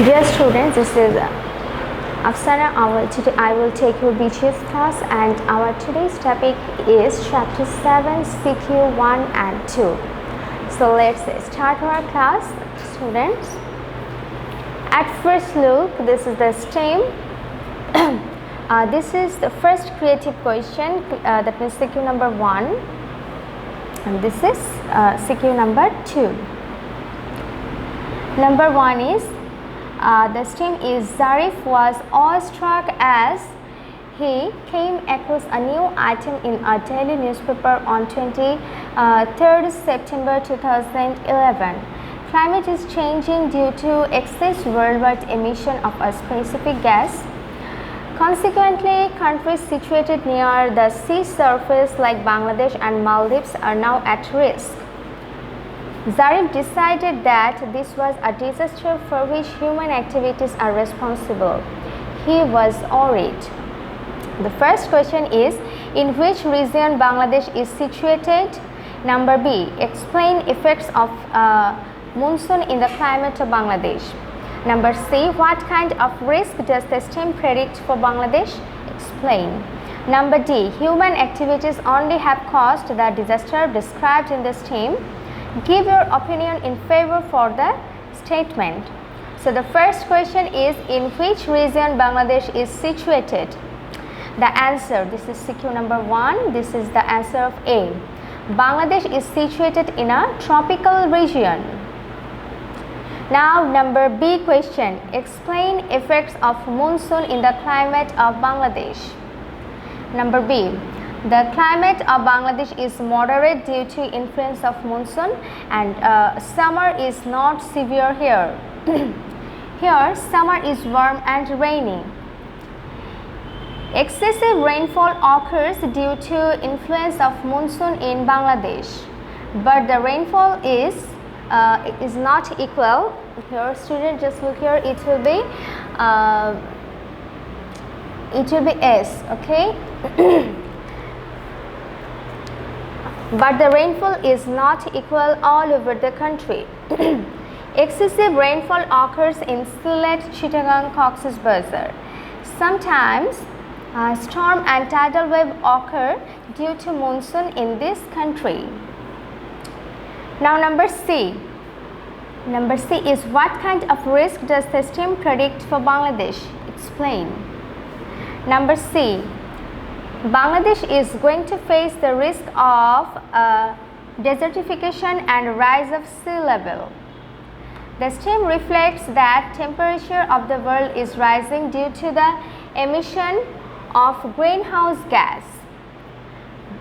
Dear students, this is Afsana, Awal. Today I will take your BGS class, and our today's topic is Chapter 7, CQ-1 and 2. So let's start our class, students. At first look, this is the STEM. This is the first creative question, that means CQ number 1, and this is CQ number 2. Number 1 is the STEM is Zarif was awestruck as he came across a new item in a daily newspaper on 23rd September 2011. Climate is changing due to excess worldwide emission of a specific gas. Consequently, countries situated near the sea surface like Bangladesh and Maldives are now at risk. Zarif decided that this was a disaster for which human activities are responsible. He was worried. The first question is, in which region Bangladesh is situated? Number B, explain effects of monsoon in the climate of Bangladesh. Number C, what kind of risk does the STEM predict for Bangladesh? Explain. Number D, human activities only have caused the disaster described in the STEM. Give your opinion in favor for the statement. So the first question is, in which region Bangladesh is situated? The answer, this is CQ number 1, this is the answer of A. Bangladesh is situated in a tropical region. Now number B question, explain effects of monsoon in the climate of Bangladesh. Number B, the climate of Bangladesh is moderate due to influence of monsoon, and summer is not severe here. Here summer is warm and rainy. Excessive rainfall occurs due to influence of monsoon in Bangladesh, but the rainfall is not equal. Here student, just look here, it will be S, okay. But the rainfall is not equal all over the country. Excessive rainfall occurs in Sylhet, Chittagong, Cox's Bazar. Sometimes storm and tidal wave occur due to monsoon in this country. Now number C. Number C is, what kind of risk does the STEM predict for Bangladesh? Explain. Number C. Bangladesh is going to face the risk of desertification and rise of sea level. The STEM reflects that temperature of the world is rising due to the emission of greenhouse gas.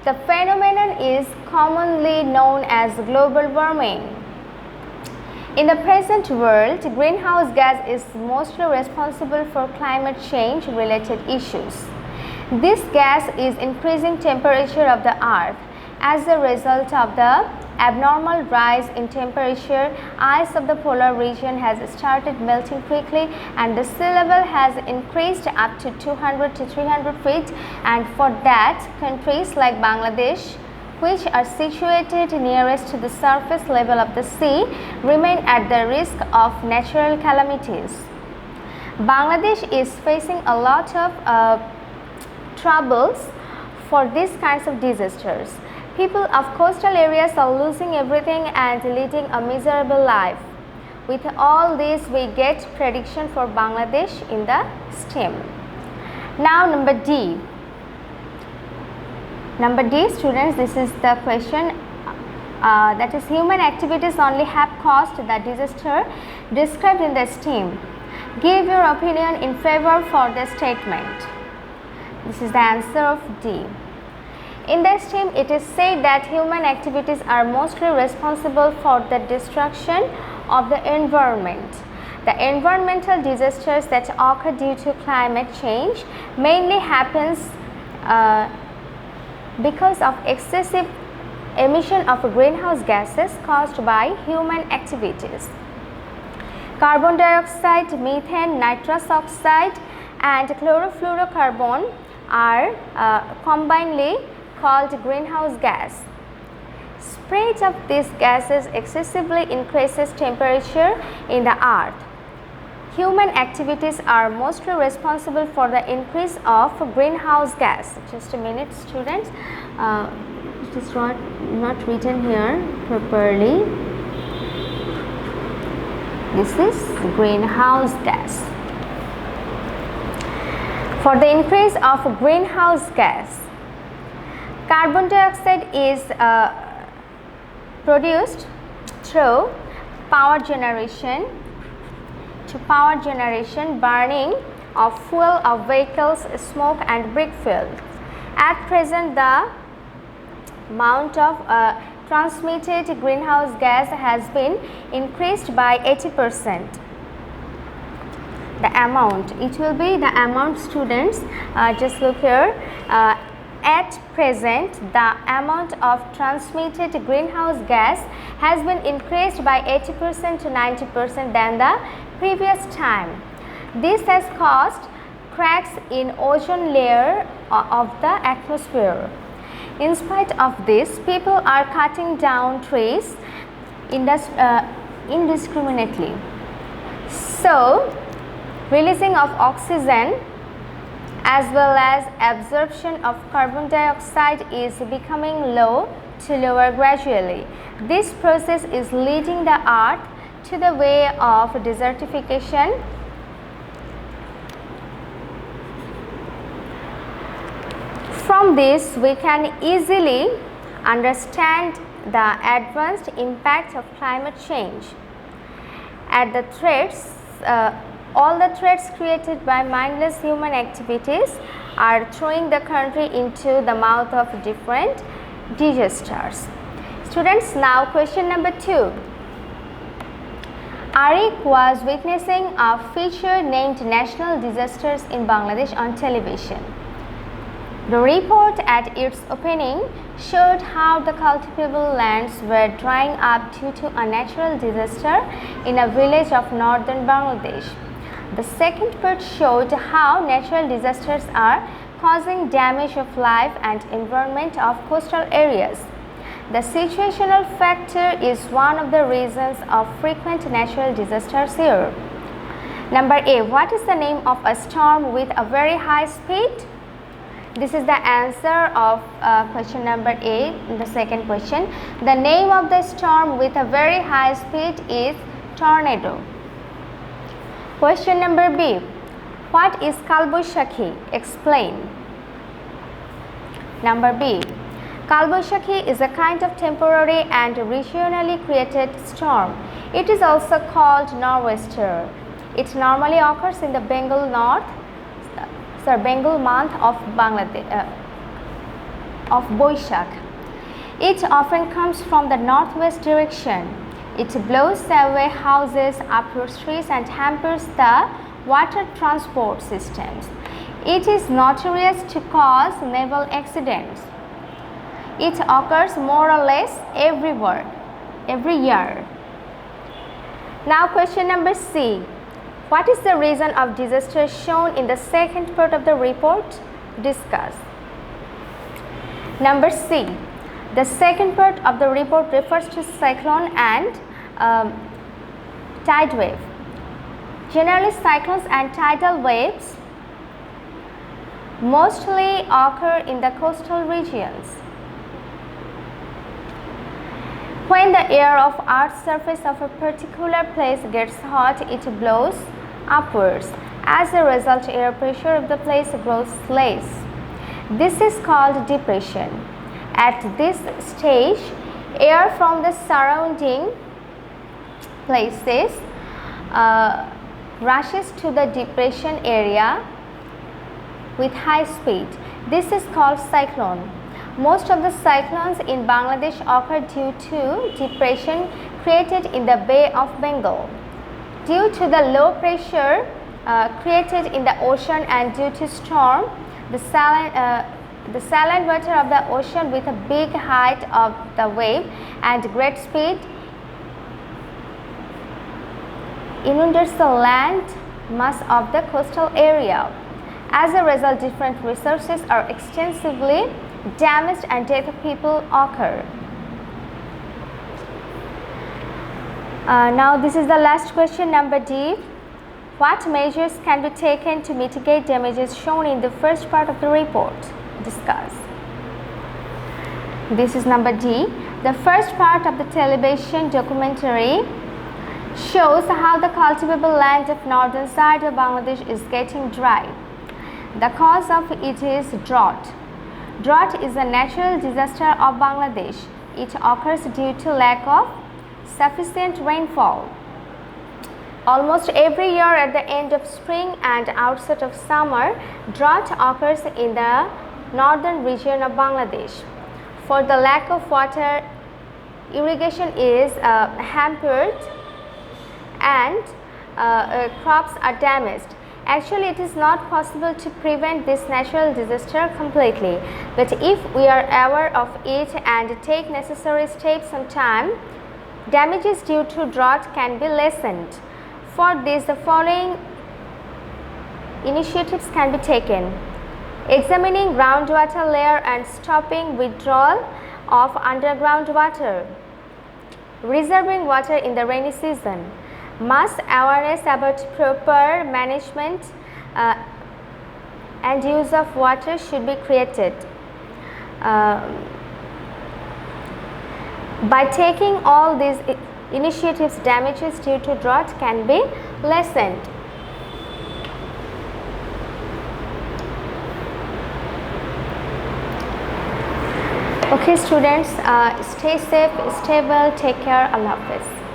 The phenomenon is commonly known as global warming. In the present world, greenhouse gas is mostly responsible for climate change related issues. This gas is increasing temperature of the earth. As a result of the abnormal rise in temperature, ice of the polar region has started melting quickly, and the sea level has increased up to 200 to 300 feet, and for that, countries like Bangladesh, which are situated nearest to the surface level of the sea, remain at the risk of natural calamities. Bangladesh is facing a lot of troubles for these kinds of disasters. People of coastal areas are losing everything and leading a miserable life. With all this, we get prediction for Bangladesh in the STEM. Now number D. Number D, students, this is the question, that is, human activities only have caused the disaster described in the STEM. Give your opinion in favor for the statement. This is the answer of D. In the STEM, it is said that human activities are mostly responsible for the destruction of the environment. The environmental disasters that occur due to climate change mainly happens because of excessive emission of greenhouse gases caused by human activities. Carbon dioxide, methane, nitrous oxide, and chlorofluorocarbon are combinedly called greenhouse gas. Spread of these gases excessively increases temperature in the earth. human activities are mostly responsible for the increase of greenhouse gas. Just a minute, students. It is not written here properly. This is greenhouse gas. For the increase of greenhouse gas, carbon dioxide is produced through power generation, burning of fuel of vehicles, smoke and brick fuel. At present, the amount of transmitted greenhouse gas has been increased by 80%. The amount, it will be the amount, students, just look here. At present, the amount of transmitted greenhouse gas has been increased by 80% to 90% than the previous time. This has caused cracks in ozone layer of the atmosphere. In spite of this, people are cutting down trees indiscriminately. So, releasing of oxygen as well as absorption of carbon dioxide is becoming low to lower gradually. This process is leading the earth to the way of desertification. From this, we can easily understand the advanced impact of climate change. All the threats created by mindless human activities are throwing the country into the mouth of different disasters. Students, now question number 2. Arik was witnessing a feature named National Disasters in Bangladesh on television. The report at its opening showed how the cultivable lands were drying up due to a natural disaster in a village of northern Bangladesh. The second part showed how natural disasters are causing damage of life and environment of coastal areas. The situational factor is one of the reasons of frequent natural disasters here. Number A. What is the name of a storm with a very high speed? This is the answer of question number A, the second question. The name of the storm with a very high speed is tornado. Question number B. What is Kalboshakhi? Explain. Number B. Kalboshakhi is a kind of temporary and regionally created storm. It is also called nor'wester. It normally occurs in the Bengal month of Bangladesh, of Boishakh. It often comes from the northwest direction. It blows away houses, uproots trees and hampers the water transport systems. It is notorious to cause naval accidents. It occurs more or less every year. Now question number C. What is the reason of disaster shown in the second part of the report? Discuss. Number C. The second part of the report refers to cyclone and tide wave. Generally, cyclones and tidal waves mostly occur in the coastal regions. When the air of Earth's surface of a particular place gets hot, it blows upwards. As a result, air pressure of the place grows less. This is called depression. At this stage, air from the surrounding places rushes to the depression area with high speed. This is called cyclone. Most of the cyclones in Bangladesh occur due to depression created in the Bay of Bengal. Due to the low pressure created in the ocean and due to storm, the saline water of the ocean with a big height of the wave and great speed inundates the land mass of the coastal area. As a result, different resources are extensively damaged and death of people occur. Now this is the last question, number D. What measures can be taken to mitigate damages shown in the first part of the report? Discuss. This is number D. The first part of the television documentary shows how the cultivable land of northern side of Bangladesh is getting dry. The cause of it is drought. Drought is a natural disaster of Bangladesh. It occurs due to lack of sufficient rainfall. Almost every year at the end of spring and outset of summer, drought occurs in the northern region of Bangladesh. For the lack of water, irrigation is hampered and crops are damaged. Actually, it is not possible to prevent this natural disaster completely, but if we are aware of it and take necessary steps on time, damages due to drought can be lessened. For this, the following initiatives can be taken: examining groundwater layer and stopping withdrawal of underground water, reserving water in the rainy season. Mass awareness about proper management and use of water should be created. By taking all these initiatives, damages due to drought can be lessened. Okay students, stay safe, stay well, take care, Allah Hafiz.